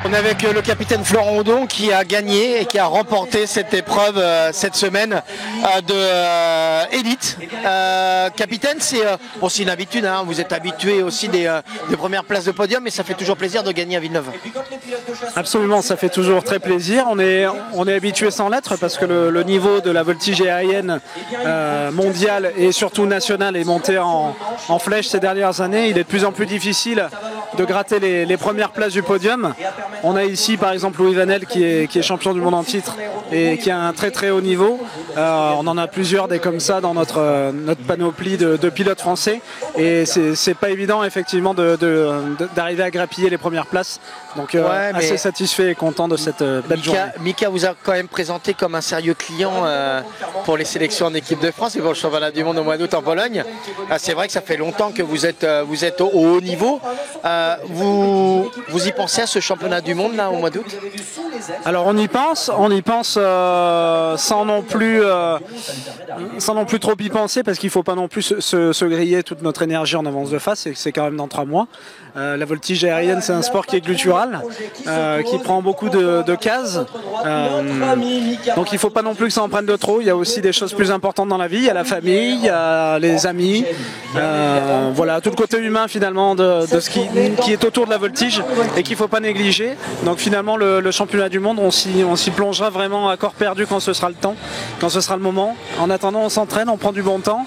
On est avec le capitaine Florent Oudon qui a gagné et qui a remporté cette épreuve cette semaine de élite. Capitaine, c'est une habitude, hein, vous êtes habitué aussi des premières places de podium, mais ça fait toujours plaisir de gagner à Villeneuve. Absolument, ça fait toujours très plaisir. On est habitué sans l'être parce que le niveau de la voltige aérienne mondiale et surtout nationale est monté en flèche ces dernières années. Il est de plus en plus difficile de gratter les premières places du podium. On a ici par exemple Louis Vanel qui est champion du monde en titre et qui a un très très haut niveau. On en a plusieurs des comme ça dans notre panoplie de pilotes français et c'est pas évident effectivement d'arriver à grappiller les premières places. Donc assez satisfait et content de cette belle journée. Mika vous a quand même présenté comme un sérieux client pour les sélections en équipe de France et pour le championnat du monde au mois d'août en Pologne. C'est vrai que ça fait longtemps que vous êtes au haut niveau. Vous y pensez à ce championnat du monde là au mois d'août? Alors on y pense sans non plus trop y penser parce qu'il ne faut pas non plus se griller toute notre énergie en avance de face, c'est quand même dans 3 mois. La voltige aérienne c'est un sport qui est glutural, qui prend beaucoup de cases, donc il ne faut pas non plus que ça en prenne de trop. Il y a aussi des choses plus importantes dans la vie, il y a la famille, il y a les amis, voilà, tout le côté humain finalement de ce qui est autour de la voltige et qu'il ne faut pas négliger. Donc finalement le championnat du monde on s'y plongera vraiment à corps perdu quand ce sera le temps, quand ce sera le moment. En attendant on s'entraîne, on prend du bon temps,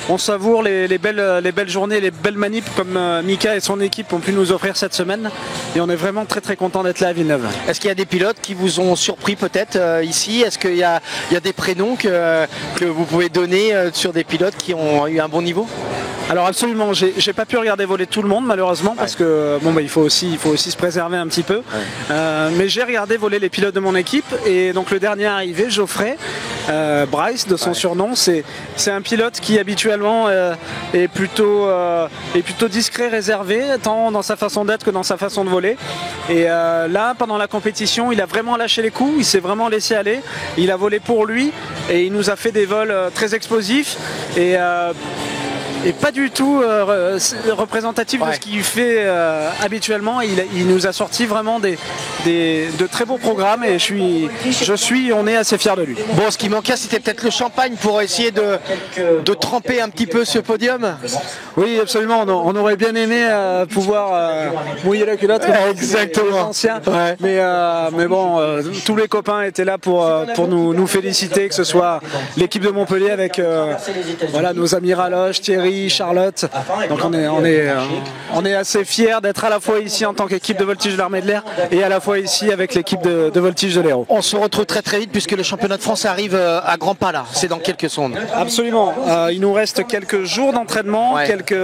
on savoure les belles journées, les belles manips comme Mika et son équipe ont pu nous offrir cette semaine et on est vraiment très très content d'être là à Villeneuve. Est-ce qu'il y a des pilotes qui vous ont surpris peut-être ici? Est-ce qu'il y a des prénoms que vous pouvez donner sur des pilotes qui ont eu un bon niveau? Alors absolument, j'ai pas pu regarder voler tout le monde malheureusement parce que il faut aussi se préserver un petit peu. Mais j'ai regardé voler les pilotes de mon équipe et donc le dernier arrivé, Geoffrey, Bryce de son surnom, c'est un pilote qui habituellement est plutôt discret, réservé, tant dans sa façon d'être que dans sa façon de voler. Et là, pendant la compétition, il a vraiment lâché les coups, il s'est vraiment laissé aller, il a volé pour lui et il nous a fait des vols très explosifs et pas du tout représentatif de ce qu'il fait habituellement. Il nous a sorti vraiment de très beaux programmes et on est assez fiers de lui. Bon, ce qui manquait c'était peut-être le champagne pour essayer de tremper un petit peu ce podium. Oui, absolument, on aurait bien aimé pouvoir mouiller la culotte comme les anciens. Ouais. Mais bon, tous les copains étaient là pour nous féliciter, que ce soit l'équipe de Montpellier avec nos amis Raloche, Thierry, Charlotte. Donc on est assez fiers d'être à la fois ici en tant qu'équipe de voltige de l'armée de l'air et à la fois ici avec l'équipe de voltige de l'Hérault. On se retrouve très très vite puisque le championnat de France arrive à grands pas là, c'est dans quelques secondes. Absolument, il nous reste quelques jours d'entraînement, quelques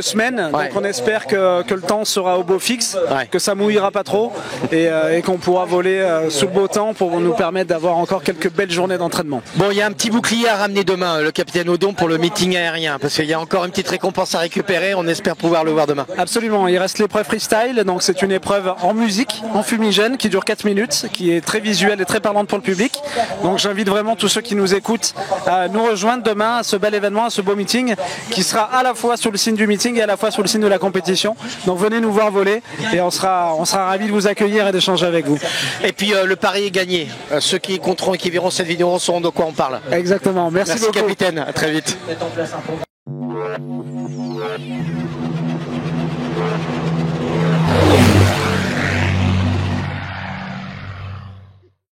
semaines, donc on espère que le temps sera au beau fixe, que ça mouillera pas trop et qu'on pourra voler sous le beau temps pour nous permettre d'avoir encore quelques belles journées d'entraînement. Bon, il y a un petit bouclier à ramener demain, le capitaine Oudon, pour le meeting aérien, parce qu'il y a encore une petite récompense à récupérer, on espère pouvoir le voir demain. Absolument, il reste l'épreuve freestyle, donc c'est une épreuve en musique, en fumigène, qui dure 4 minutes, qui est très visuelle et très parlante pour le public. Donc j'invite vraiment tous ceux qui nous écoutent à nous rejoindre demain à ce bel événement, à ce beau meeting, qui sera à la fois sous le signe du meeting et à la fois sous le signe de la compétition. Donc venez nous voir voler et on sera ravis de vous accueillir et d'échanger avec vous. Et puis le pari est gagné. Ceux qui écouteront et qui verront cette vidéo sauront de quoi on parle. Exactement, merci beaucoup. Capitaine, à très vite.